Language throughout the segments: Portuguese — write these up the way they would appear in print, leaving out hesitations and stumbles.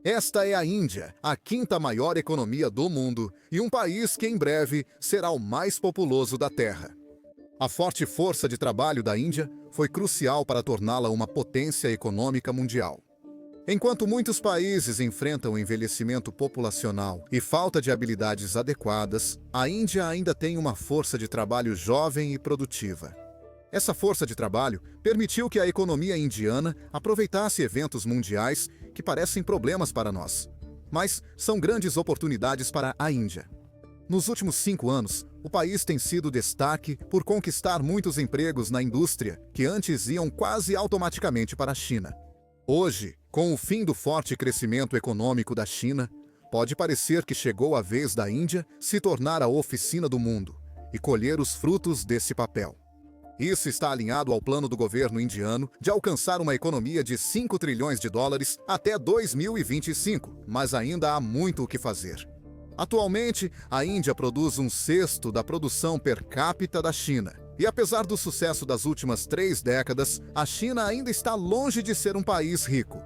Esta é a Índia, a quinta maior economia do mundo e um país que em breve será o mais populoso da Terra. A forte força de trabalho da Índia foi crucial para torná-la uma potência econômica mundial. Enquanto muitos países enfrentam envelhecimento populacional e falta de habilidades adequadas, a Índia ainda tem uma força de trabalho jovem e produtiva. Essa força de trabalho permitiu que a economia indiana aproveitasse eventos mundiais que parecem problemas para nós, mas são grandes oportunidades para a Índia. Nos últimos 5 anos, o país tem sido destaque por conquistar muitos empregos na indústria que antes iam quase automaticamente para a China. Hoje, com o fim do forte crescimento econômico da China, pode parecer que chegou a vez da Índia se tornar a oficina do mundo e colher os frutos desse papel. Isso está alinhado ao plano do governo indiano de alcançar uma economia de 5 trilhões de dólares até 2025, mas ainda há muito o que fazer. Atualmente, a Índia produz 1/6 da produção per capita da China. E apesar do sucesso das últimas 3 décadas, a China ainda está longe de ser um país rico.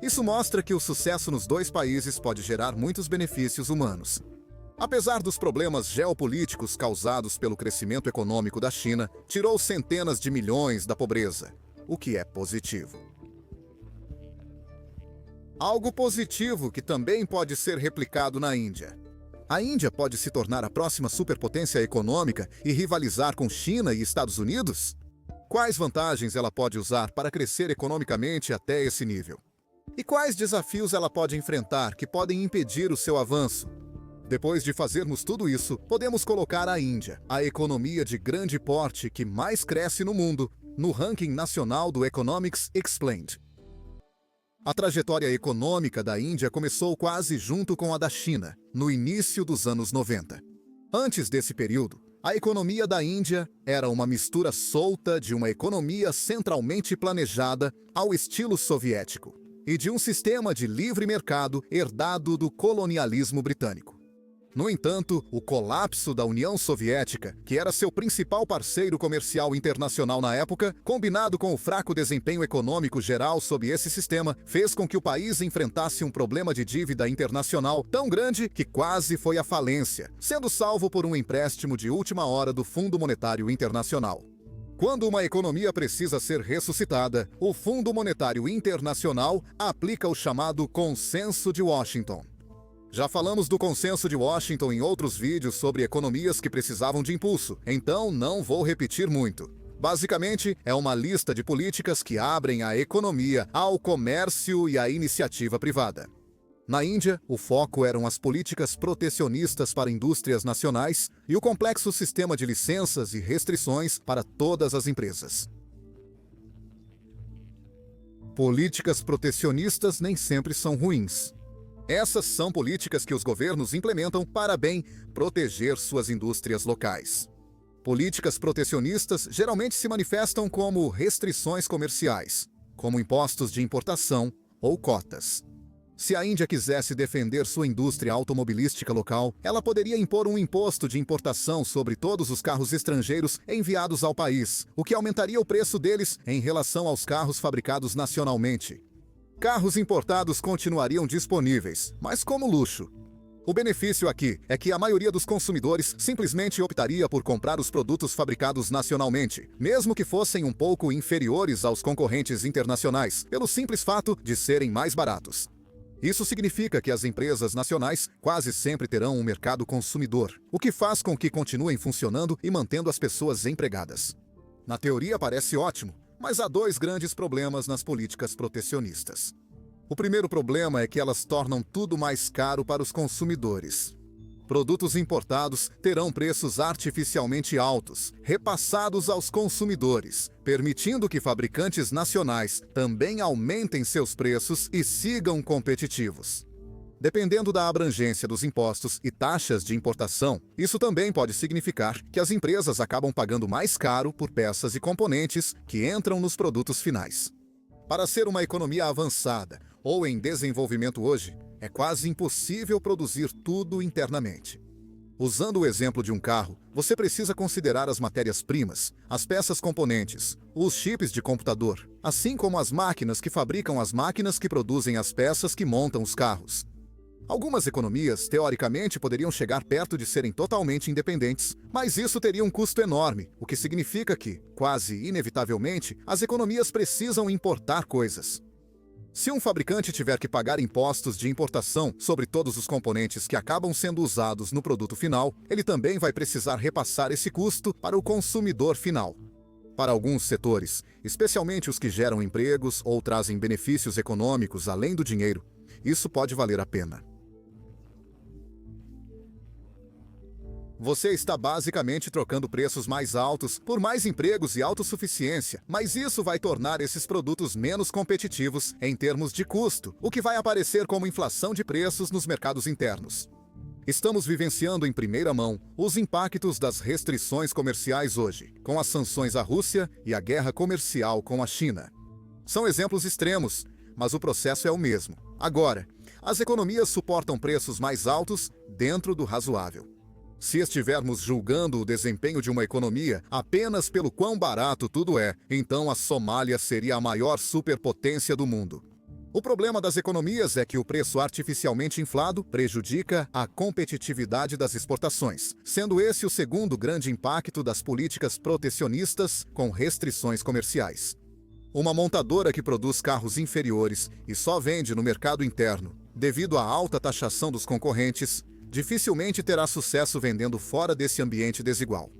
Isso mostra que o sucesso nos dois países pode gerar muitos benefícios humanos. Apesar dos problemas geopolíticos causados pelo crescimento econômico da China, tirou centenas de milhões da pobreza, o que é positivo. Algo positivo que também pode ser replicado na Índia. A Índia pode se tornar a próxima superpotência econômica e rivalizar com China e Estados Unidos? Quais vantagens ela pode usar para crescer economicamente até esse nível? E quais desafios ela pode enfrentar que podem impedir o seu avanço? Depois de fazermos tudo isso, podemos colocar a Índia, a economia de grande porte que mais cresce no mundo, no ranking nacional do Economics Explained. A trajetória econômica da Índia começou quase junto com a da China, no início dos anos 90. Antes desse período, a economia da Índia era uma mistura solta de uma economia centralmente planejada ao estilo soviético e de um sistema de livre mercado herdado do colonialismo britânico. No entanto, o colapso da União Soviética, que era seu principal parceiro comercial internacional na época, combinado com o fraco desempenho econômico geral sob esse sistema, fez com que o país enfrentasse um problema de dívida internacional tão grande que quase foi à falência, sendo salvo por um empréstimo de última hora do Fundo Monetário Internacional. Quando uma economia precisa ser ressuscitada, o Fundo Monetário Internacional aplica o chamado Consenso de Washington. Já falamos do Consenso de Washington em outros vídeos sobre economias que precisavam de impulso, então não vou repetir muito. Basicamente, é uma lista de políticas que abrem a economia ao comércio e à iniciativa privada. Na Índia, o foco eram as políticas protecionistas para indústrias nacionais e o complexo sistema de licenças e restrições para todas as empresas. Políticas protecionistas nem sempre são ruins. Essas são políticas que os governos implementam para bem proteger suas indústrias locais. Políticas protecionistas geralmente se manifestam como restrições comerciais, como impostos de importação ou cotas. Se a Índia quisesse defender sua indústria automobilística local, ela poderia impor um imposto de importação sobre todos os carros estrangeiros enviados ao país, o que aumentaria o preço deles em relação aos carros fabricados nacionalmente. Carros importados continuariam disponíveis, mas como luxo. O benefício aqui é que a maioria dos consumidores simplesmente optaria por comprar os produtos fabricados nacionalmente, mesmo que fossem um pouco inferiores aos concorrentes internacionais, pelo simples fato de serem mais baratos. Isso significa que as empresas nacionais quase sempre terão um mercado consumidor, o que faz com que continuem funcionando e mantendo as pessoas empregadas. Na teoria parece ótimo, mas há 2 grandes problemas nas políticas protecionistas. O primeiro problema é que elas tornam tudo mais caro para os consumidores. Produtos importados terão preços artificialmente altos, repassados aos consumidores, permitindo que fabricantes nacionais também aumentem seus preços e sigam competitivos. Dependendo da abrangência dos impostos e taxas de importação, isso também pode significar que as empresas acabam pagando mais caro por peças e componentes que entram nos produtos finais. Para ser uma economia avançada ou em desenvolvimento hoje, é quase impossível produzir tudo internamente. Usando o exemplo de um carro, você precisa considerar as matérias-primas, as peças componentes, os chips de computador, assim como as máquinas que fabricam as máquinas que produzem as peças que montam os carros. Algumas economias, teoricamente, poderiam chegar perto de serem totalmente independentes, mas isso teria um custo enorme, o que significa que, quase inevitavelmente, as economias precisam importar coisas. Se um fabricante tiver que pagar impostos de importação sobre todos os componentes que acabam sendo usados no produto final, ele também vai precisar repassar esse custo para o consumidor final. Para alguns setores, especialmente os que geram empregos ou trazem benefícios econômicos além do dinheiro, isso pode valer a pena. Você está basicamente trocando preços mais altos por mais empregos e autossuficiência, mas isso vai tornar esses produtos menos competitivos em termos de custo, o que vai aparecer como inflação de preços nos mercados internos. Estamos vivenciando em primeira mão os impactos das restrições comerciais hoje, com as sanções à Rússia e a guerra comercial com a China. São exemplos extremos, mas o processo é o mesmo. Agora, as economias suportam preços mais altos dentro do razoável. Se estivermos julgando o desempenho de uma economia apenas pelo quão barato tudo é, então a Somália seria a maior superpotência do mundo. O problema das economias é que o preço artificialmente inflado prejudica a competitividade das exportações, sendo esse o segundo grande impacto das políticas protecionistas com restrições comerciais. Uma montadora que produz carros inferiores e só vende no mercado interno, devido à alta taxação dos concorrentes, dificilmente terá sucesso vendendo fora desse ambiente desigual.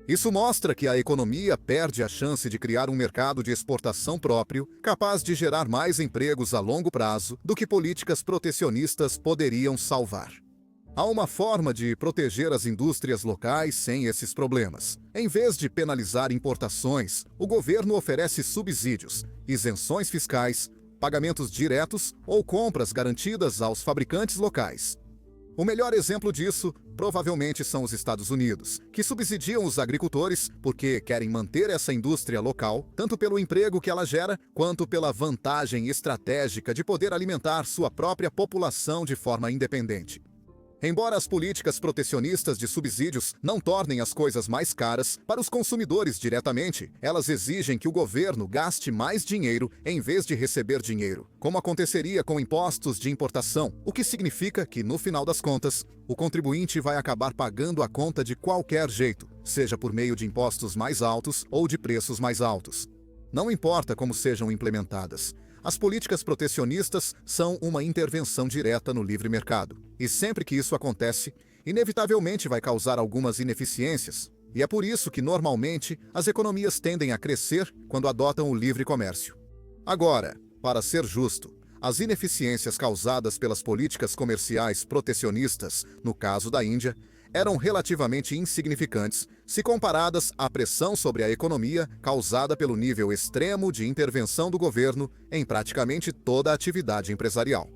Isso mostra que a economia perde a chance de criar um mercado de exportação próprio, capaz de gerar mais empregos a longo prazo do que políticas protecionistas poderiam salvar. Há uma forma de proteger as indústrias locais sem esses problemas. Em vez de penalizar importações, o governo oferece subsídios, isenções fiscais, pagamentos diretos ou compras garantidas aos fabricantes locais. O melhor exemplo disso, provavelmente, são os Estados Unidos, que subsidiam os agricultores porque querem manter essa indústria local, tanto pelo emprego que ela gera, quanto pela vantagem estratégica de poder alimentar sua própria população de forma independente. Embora as políticas protecionistas de subsídios não tornem as coisas mais caras para os consumidores diretamente, elas exigem que o governo gaste mais dinheiro em vez de receber dinheiro, como aconteceria com impostos de importação, o que significa que, no final das contas, o contribuinte vai acabar pagando a conta de qualquer jeito, seja por meio de impostos mais altos ou de preços mais altos. Não importa como sejam implementadas. As políticas protecionistas são uma intervenção direta no livre mercado. E sempre que isso acontece, inevitavelmente vai causar algumas ineficiências. E é por isso que, normalmente, as economias tendem a crescer quando adotam o livre comércio. Agora, para ser justo, as ineficiências causadas pelas políticas comerciais protecionistas, no caso da Índia, eram relativamente insignificantes se comparadas à pressão sobre a economia causada pelo nível extremo de intervenção do governo em praticamente toda a atividade empresarial.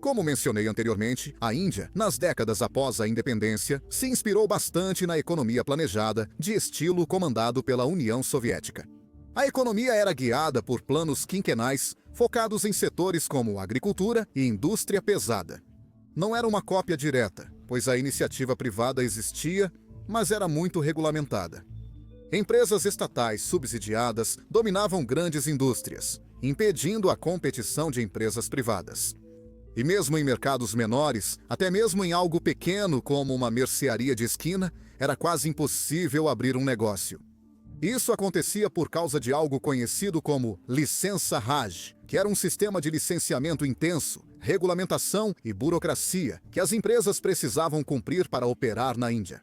Como mencionei anteriormente, a Índia, nas décadas após a independência, se inspirou bastante na economia planejada, de estilo comandado pela União Soviética. A economia era guiada por planos quinquenais, focados em setores como agricultura e indústria pesada. Não era uma cópia direta, pois a iniciativa privada existia, mas era muito regulamentada. Empresas estatais subsidiadas dominavam grandes indústrias, impedindo a competição de empresas privadas. E mesmo em mercados menores, até mesmo em algo pequeno como uma mercearia de esquina, era quase impossível abrir um negócio. Isso acontecia por causa de algo conhecido como licença Raj, que era um sistema de licenciamento intenso, regulamentação e burocracia que as empresas precisavam cumprir para operar na Índia.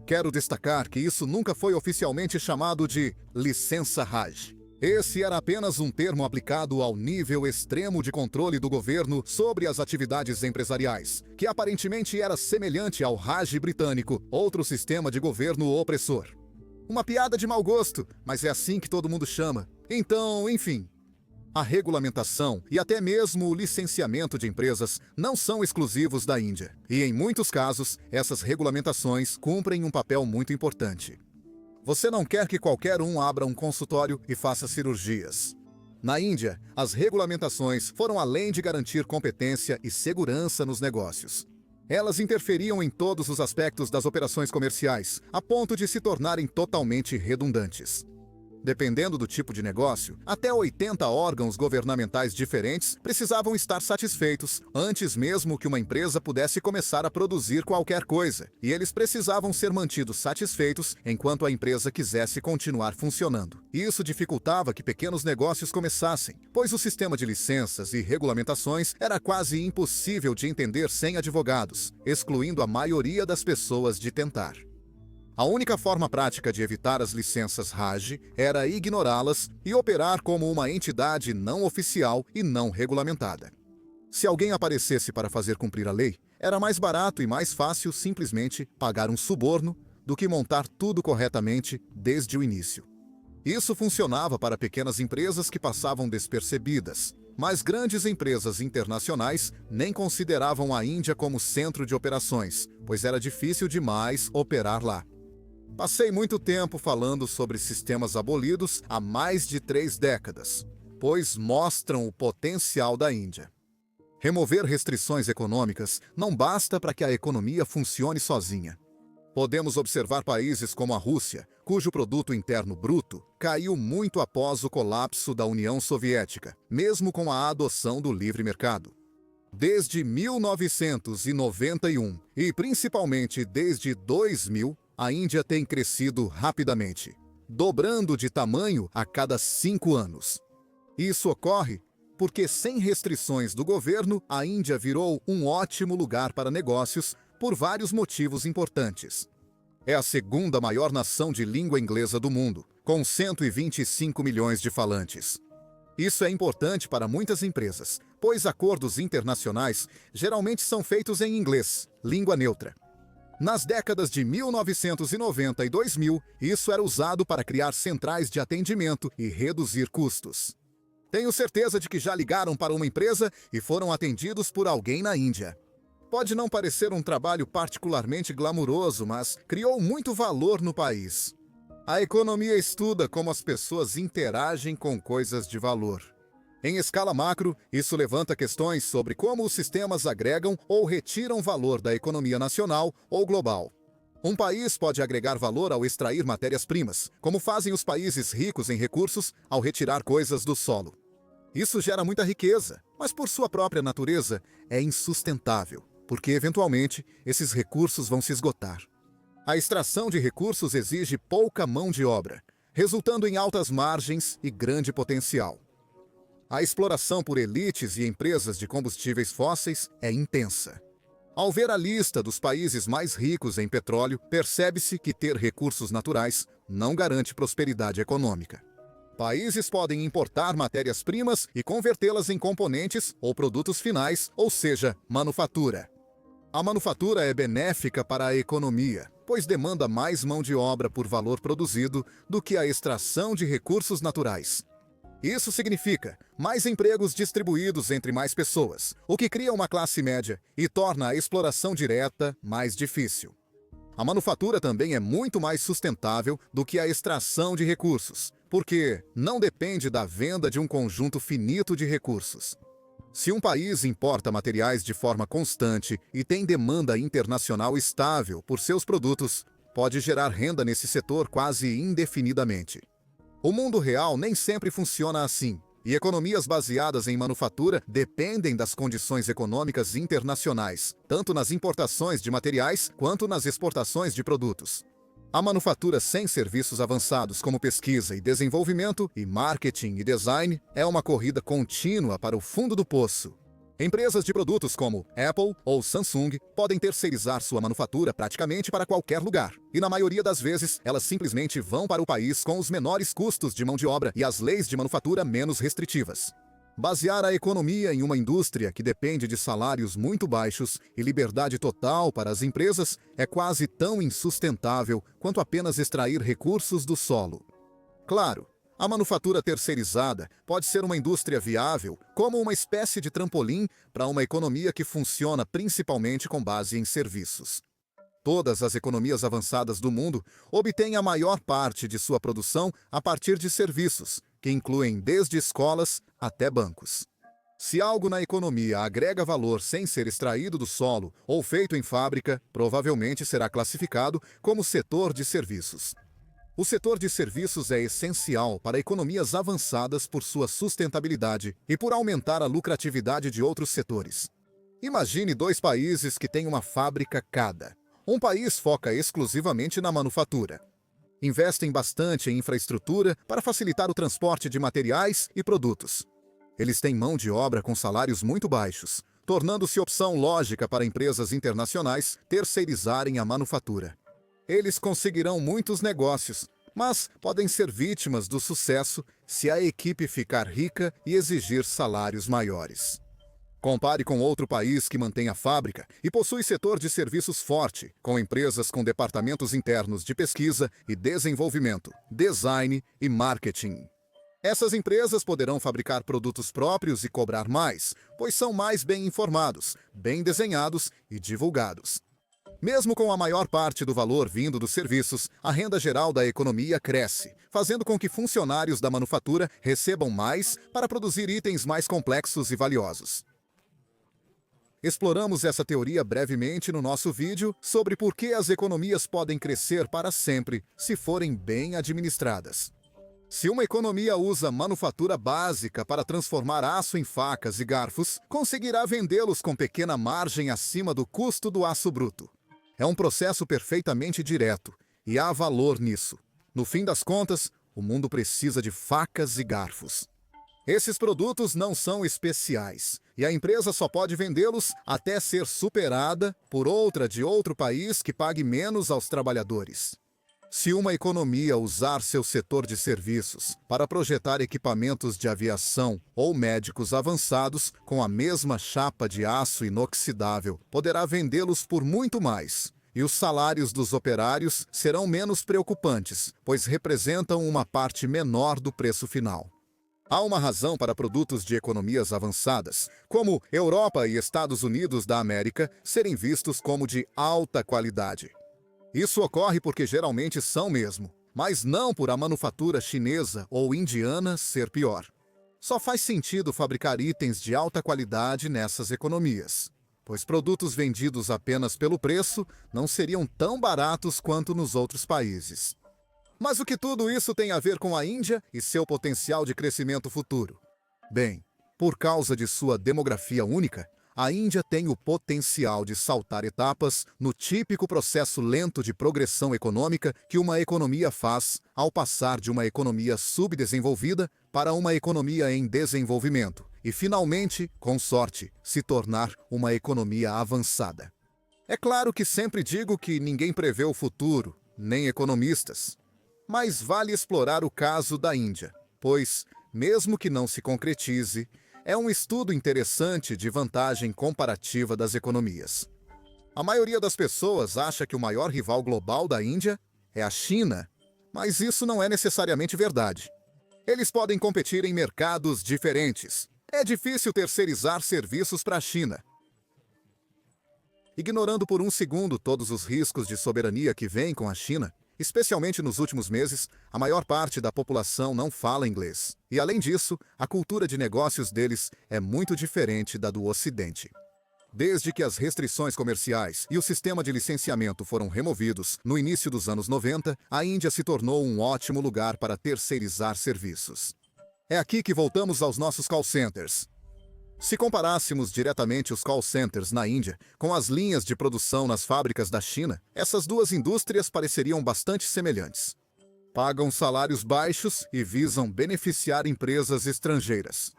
Quero destacar que isso nunca foi oficialmente chamado de licença Raj. Esse era apenas um termo aplicado ao nível extremo de controle do governo sobre as atividades empresariais, que aparentemente era semelhante ao Raj britânico, outro sistema de governo opressor. Uma piada de mau gosto, mas é assim que todo mundo chama. Então, enfim. A regulamentação e até mesmo o licenciamento de empresas não são exclusivos da Índia. E, em muitos casos, essas regulamentações cumprem um papel muito importante. Você não quer que qualquer um abra um consultório e faça cirurgias. Na Índia, as regulamentações foram além de garantir competência e segurança nos negócios. Elas interferiam em todos os aspectos das operações comerciais, a ponto de se tornarem totalmente redundantes. Dependendo do tipo de negócio, até 80 órgãos governamentais diferentes precisavam estar satisfeitos antes mesmo que uma empresa pudesse começar a produzir qualquer coisa, e eles precisavam ser mantidos satisfeitos enquanto a empresa quisesse continuar funcionando. Isso dificultava que pequenos negócios começassem, pois o sistema de licenças e regulamentações era quase impossível de entender sem advogados, excluindo a maioria das pessoas de tentar. A única forma prática de evitar as licenças RAGE era ignorá-las e operar como uma entidade não oficial e não regulamentada. Se alguém aparecesse para fazer cumprir a lei, era mais barato e mais fácil simplesmente pagar um suborno do que montar tudo corretamente desde o início. Isso funcionava para pequenas empresas que passavam despercebidas, mas grandes empresas internacionais nem consideravam a Índia como centro de operações, pois era difícil demais operar lá. Passei muito tempo falando sobre sistemas abolidos há mais de 3 décadas, pois mostram o potencial da Índia. Remover restrições econômicas não basta para que a economia funcione sozinha. Podemos observar países como a Rússia, cujo produto interno bruto caiu muito após o colapso da União Soviética, mesmo com a adoção do livre mercado. Desde 1991 e principalmente desde 2000, a Índia tem crescido rapidamente, dobrando de tamanho a cada 5 anos. Isso ocorre porque, sem restrições do governo, a Índia virou um ótimo lugar para negócios por vários motivos importantes. É a segunda maior nação de língua inglesa do mundo, com 125 milhões de falantes. Isso é importante para muitas empresas, pois acordos internacionais geralmente são feitos em inglês, língua neutra. Nas décadas de 1990 e 2000, isso era usado para criar centrais de atendimento e reduzir custos. Tenho certeza de que já ligaram para uma empresa e foram atendidos por alguém na Índia. Pode não parecer um trabalho particularmente glamuroso, mas criou muito valor no país. A economia estuda como as pessoas interagem com coisas de valor. Em escala macro, isso levanta questões sobre como os sistemas agregam ou retiram valor da economia nacional ou global. Um país pode agregar valor ao extrair matérias-primas, como fazem os países ricos em recursos ao retirar coisas do solo. Isso gera muita riqueza, mas por sua própria natureza é insustentável, porque eventualmente esses recursos vão se esgotar. A extração de recursos exige pouca mão de obra, resultando em altas margens e grande potencial. A exploração por elites e empresas de combustíveis fósseis é intensa. Ao ver a lista dos países mais ricos em petróleo, percebe-se que ter recursos naturais não garante prosperidade econômica. Países podem importar matérias-primas e convertê-las em componentes ou produtos finais, ou seja, manufatura. A manufatura é benéfica para a economia, pois demanda mais mão de obra por valor produzido do que a extração de recursos naturais. Isso significa mais empregos distribuídos entre mais pessoas, o que cria uma classe média e torna a exploração direta mais difícil. A manufatura também é muito mais sustentável do que a extração de recursos, porque não depende da venda de um conjunto finito de recursos. Se um país importa materiais de forma constante e tem demanda internacional estável por seus produtos, pode gerar renda nesse setor quase indefinidamente. O mundo real nem sempre funciona assim, e economias baseadas em manufatura dependem das condições econômicas internacionais, tanto nas importações de materiais quanto nas exportações de produtos. A manufatura sem serviços avançados como pesquisa e desenvolvimento e marketing e design é uma corrida contínua para o fundo do poço. Empresas de produtos como Apple ou Samsung podem terceirizar sua manufatura praticamente para qualquer lugar. E na maioria das vezes, elas simplesmente vão para o país com os menores custos de mão de obra e as leis de manufatura menos restritivas. Basear a economia em uma indústria que depende de salários muito baixos e liberdade total para as empresas é quase tão insustentável quanto apenas extrair recursos do solo. Claro, a manufatura terceirizada pode ser uma indústria viável como uma espécie de trampolim para uma economia que funciona principalmente com base em serviços. Todas as economias avançadas do mundo obtêm a maior parte de sua produção a partir de serviços, que incluem desde escolas até bancos. Se algo na economia agrega valor sem ser extraído do solo ou feito em fábrica, provavelmente será classificado como setor de serviços. O setor de serviços é essencial para economias avançadas por sua sustentabilidade e por aumentar a lucratividade de outros setores. Imagine dois países que têm uma fábrica cada. Um país foca exclusivamente na manufatura. Investem bastante em infraestrutura para facilitar o transporte de materiais e produtos. Eles têm mão de obra com salários muito baixos, tornando-se opção lógica para empresas internacionais terceirizarem a manufatura. Eles conseguirão muitos negócios, mas podem ser vítimas do sucesso se a equipe ficar rica e exigir salários maiores. Compare com outro país que mantém a fábrica e possui setor de serviços forte, com empresas com departamentos internos de pesquisa e desenvolvimento, design e marketing. Essas empresas poderão fabricar produtos próprios e cobrar mais, pois são mais bem informados, bem desenhados e divulgados. Mesmo com a maior parte do valor vindo dos serviços, a renda geral da economia cresce, fazendo com que funcionários da manufatura recebam mais para produzir itens mais complexos e valiosos. Exploramos essa teoria brevemente no nosso vídeo sobre por que as economias podem crescer para sempre se forem bem administradas. Se uma economia usa manufatura básica para transformar aço em facas e garfos, conseguirá vendê-los com pequena margem acima do custo do aço bruto. É um processo perfeitamente direto, e há valor nisso. No fim das contas, o mundo precisa de facas e garfos. Esses produtos não são especiais, e a empresa só pode vendê-los até ser superada por outra de outro país que pague menos aos trabalhadores. Se uma economia usar seu setor de serviços para projetar equipamentos de aviação ou médicos avançados com a mesma chapa de aço inoxidável, poderá vendê-los por muito mais. E os salários dos operários serão menos preocupantes, pois representam uma parte menor do preço final. Há uma razão para produtos de economias avançadas, como Europa e Estados Unidos da América, serem vistos como de alta qualidade. Isso ocorre porque geralmente são mesmo, mas não por a manufatura chinesa ou indiana ser pior. Só faz sentido fabricar itens de alta qualidade nessas economias, pois produtos vendidos apenas pelo preço não seriam tão baratos quanto nos outros países. Mas o que tudo isso tem a ver com a Índia e seu potencial de crescimento futuro? Bem, por causa de sua demografia única, a Índia tem o potencial de saltar etapas no típico processo lento de progressão econômica que uma economia faz ao passar de uma economia subdesenvolvida para uma economia em desenvolvimento e, finalmente, com sorte, se tornar uma economia avançada. É claro que sempre digo que ninguém prevê o futuro, nem economistas. Mas vale explorar o caso da Índia, pois, mesmo que não se concretize, é um estudo interessante de vantagem comparativa das economias. A maioria das pessoas acha que o maior rival global da Índia é a China, mas isso não é necessariamente verdade. Eles podem competir em mercados diferentes. É difícil terceirizar serviços para a China. Ignorando por um segundo todos os riscos de soberania que vêm com a China, especialmente nos últimos meses, a maior parte da população não fala inglês. E, além disso, a cultura de negócios deles é muito diferente da do Ocidente. Desde que as restrições comerciais e o sistema de licenciamento foram removidos no início dos anos 90, a Índia se tornou um ótimo lugar para terceirizar serviços. É aqui que voltamos aos nossos call centers. Se comparássemos diretamente os call centers na Índia com as linhas de produção nas fábricas da China, essas duas indústrias pareceriam bastante semelhantes. Pagam salários baixos e visam beneficiar empresas estrangeiras.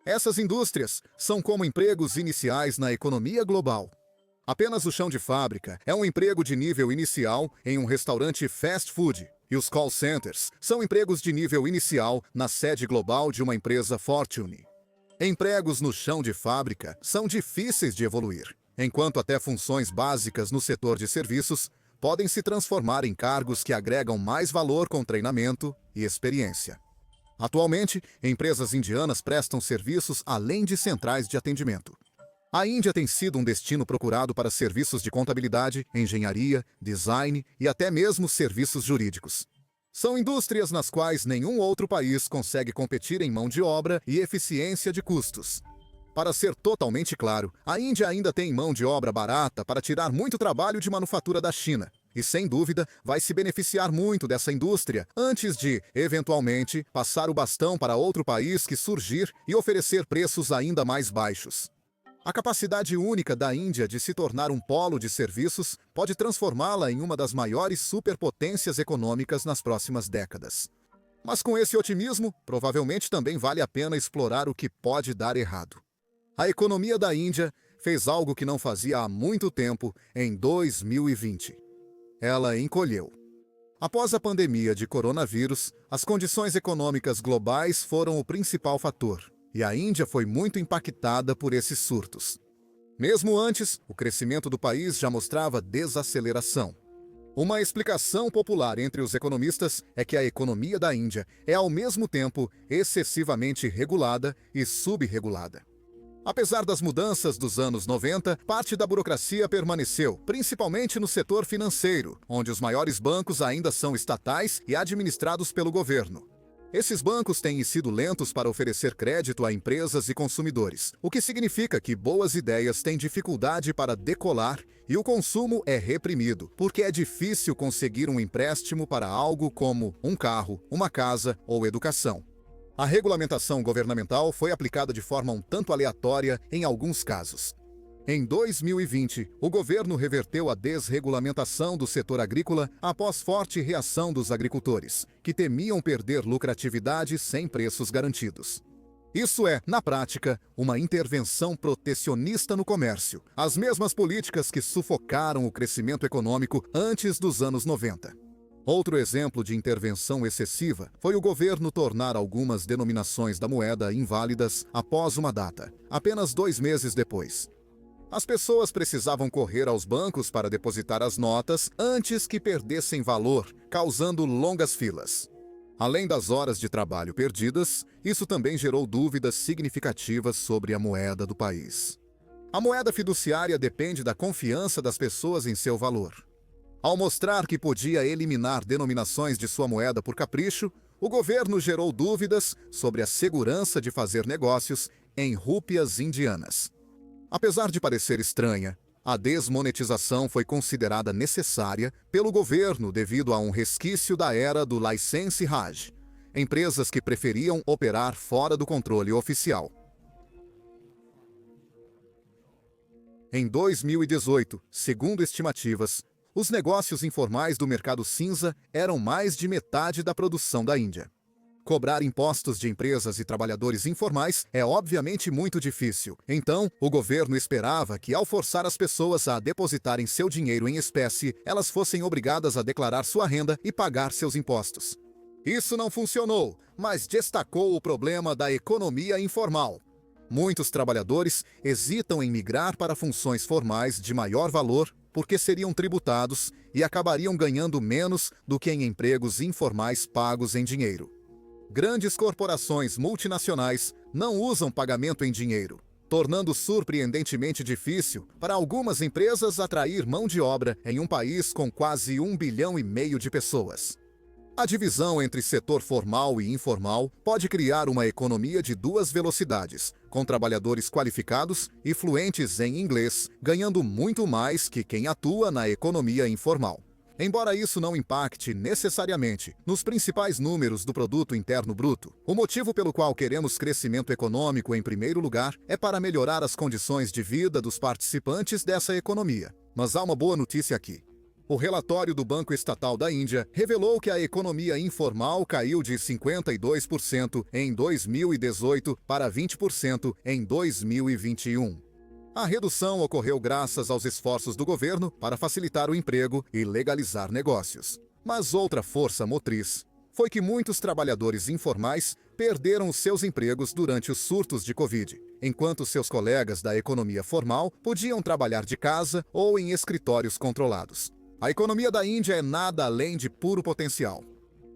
Essas indústrias são como empregos iniciais na economia global. Apenas o chão de fábrica é um emprego de nível inicial em um restaurante fast food, e os call centers são empregos de nível inicial na sede global de uma empresa Fortune. Empregos no chão de fábrica são difíceis de evoluir, enquanto até funções básicas no setor de serviços podem se transformar em cargos que agregam mais valor com treinamento e experiência. Atualmente, empresas indianas prestam serviços além de centrais de atendimento. A Índia tem sido um destino procurado para serviços de contabilidade, engenharia, design e até mesmo serviços jurídicos. São indústrias nas quais nenhum outro país consegue competir em mão de obra e eficiência de custos. Para ser totalmente claro, a Índia ainda tem mão de obra barata para tirar muito trabalho de manufatura da China. E, sem dúvida, vai se beneficiar muito dessa indústria antes de, eventualmente, passar o bastão para outro país que surgir e oferecer preços ainda mais baixos. A capacidade única da Índia de se tornar um polo de serviços pode transformá-la em uma das maiores superpotências econômicas nas próximas décadas. Mas com esse otimismo, provavelmente também vale a pena explorar o que pode dar errado. A economia da Índia fez algo que não fazia há muito tempo, em 2020. Ela encolheu. Após a pandemia de coronavírus, as condições econômicas globais foram o principal fator, e a Índia foi muito impactada por esses surtos. Mesmo antes, o crescimento do país já mostrava desaceleração. Uma explicação popular entre os economistas é que a economia da Índia é, ao mesmo tempo, excessivamente regulada e subregulada. Apesar das mudanças dos anos 90, parte da burocracia permaneceu, principalmente no setor financeiro, onde os maiores bancos ainda são estatais e administrados pelo governo. Esses bancos têm sido lentos para oferecer crédito a empresas e consumidores, o que significa que boas ideias têm dificuldade para decolar e o consumo é reprimido, porque é difícil conseguir um empréstimo para algo como um carro, uma casa ou educação. A regulamentação governamental foi aplicada de forma um tanto aleatória em alguns casos. Em 2020, o governo reverteu a desregulamentação do setor agrícola após forte reação dos agricultores, que temiam perder lucratividade sem preços garantidos. Isso é, na prática, uma intervenção protecionista no comércio, as mesmas políticas que sufocaram o crescimento econômico antes dos anos 90. Outro exemplo de intervenção excessiva foi o governo tornar algumas denominações da moeda inválidas após uma data, apenas 2 meses depois. As pessoas precisavam correr aos bancos para depositar as notas antes que perdessem valor, causando longas filas. Além das horas de trabalho perdidas, isso também gerou dúvidas significativas sobre a moeda do país. A moeda fiduciária depende da confiança das pessoas em seu valor. Ao mostrar que podia eliminar denominações de sua moeda por capricho, o governo gerou dúvidas sobre a segurança de fazer negócios em rúpias indianas. Apesar de parecer estranha, a desmonetização foi considerada necessária pelo governo devido a um resquício da era do License Raj, empresas que preferiam operar fora do controle oficial. Em 2018, segundo estimativas, os negócios informais do mercado cinza eram mais de metade da produção da Índia. Cobrar impostos de empresas e trabalhadores informais é obviamente muito difícil. Então, o governo esperava que, ao forçar as pessoas a depositarem seu dinheiro em espécie, elas fossem obrigadas a declarar sua renda e pagar seus impostos. Isso não funcionou, mas destacou o problema da economia informal. Muitos trabalhadores hesitam em migrar para funções formais de maior valor porque seriam tributados e acabariam ganhando menos do que em empregos informais pagos em dinheiro. Grandes corporações multinacionais não usam pagamento em dinheiro, tornando surpreendentemente difícil para algumas empresas atrair mão de obra em um país com quase 1,5 bilhão de pessoas. A divisão entre setor formal e informal pode criar uma economia de 2 velocidades, com trabalhadores qualificados e fluentes em inglês, ganhando muito mais que quem atua na economia informal. Embora isso não impacte necessariamente nos principais números do Produto Interno Bruto, o motivo pelo qual queremos crescimento econômico em primeiro lugar é para melhorar as condições de vida dos participantes dessa economia. Mas há uma boa notícia aqui. O relatório do Banco Estatal da Índia revelou que a economia informal caiu de 52% em 2018 para 20% em 2021. A redução ocorreu graças aos esforços do governo para facilitar o emprego e legalizar negócios. Mas outra força motriz foi que muitos trabalhadores informais perderam os seus empregos durante os surtos de Covid, enquanto seus colegas da economia formal podiam trabalhar de casa ou em escritórios controlados. A economia da Índia é nada além de puro potencial.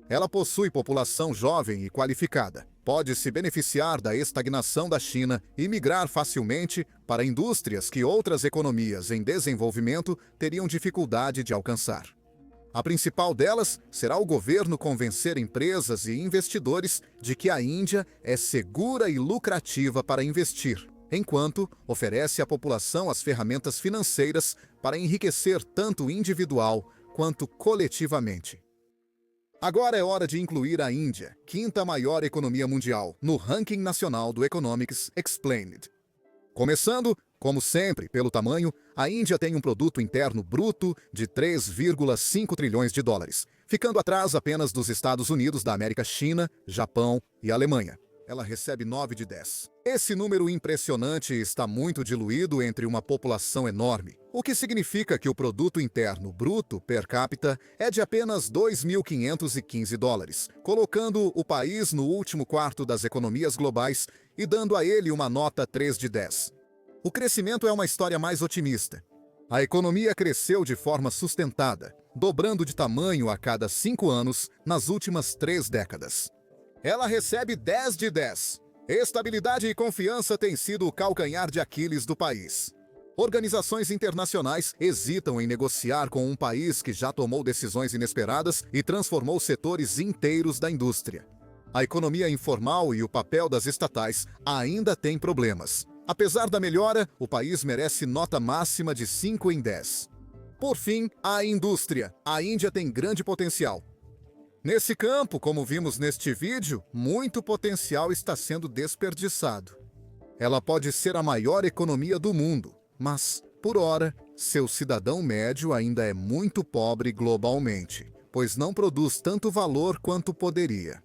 Ela possui população jovem e qualificada, pode se beneficiar da estagnação da China e migrar facilmente para indústrias que outras economias em desenvolvimento teriam dificuldade de alcançar. A principal delas será o governo convencer empresas e investidores de que a Índia é segura e lucrativa para investir. enquanto oferece à população as ferramentas financeiras para enriquecer tanto individual quanto coletivamente. Agora é hora de incluir a Índia, quinta maior economia mundial, no ranking nacional do Economics Explained. Começando, como sempre, pelo tamanho, a Índia tem um produto interno bruto de 3,5 trilhões de dólares, ficando atrás apenas dos Estados Unidos da América, China, Japão e Alemanha. Ela recebe 9 de 10. Esse número impressionante está muito diluído entre uma população enorme, o que significa que o produto interno bruto per capita é de apenas 2.515 dólares, colocando o país no último quarto das economias globais e dando a ele uma nota 3 de 10. O crescimento é uma história mais otimista. A economia cresceu de forma sustentada, dobrando de tamanho a cada 5 anos nas últimas 3 décadas. Ela recebe 10 de 10. Estabilidade e confiança têm sido o calcanhar de Aquiles do país. Organizações internacionais hesitam em negociar com um país que já tomou decisões inesperadas e transformou setores inteiros da indústria. A economia informal e o papel das estatais ainda têm problemas. Apesar da melhora, o país merece nota máxima de 5 em 10. Por fim, a indústria. A Índia tem grande potencial. Nesse campo, como vimos neste vídeo, muito potencial está sendo desperdiçado. Ela pode ser a maior economia do mundo, mas, por ora, seu cidadão médio ainda é muito pobre globalmente, pois não produz tanto valor quanto poderia.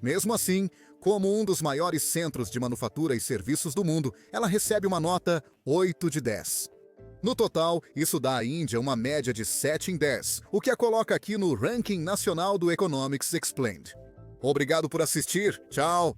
Mesmo assim, como um dos maiores centros de manufatura e serviços do mundo, ela recebe uma nota 8 de 10. No total, isso dá à Índia uma média de 7 em 10, o que a coloca aqui no ranking nacional do Economics Explained. Obrigado por assistir, tchau!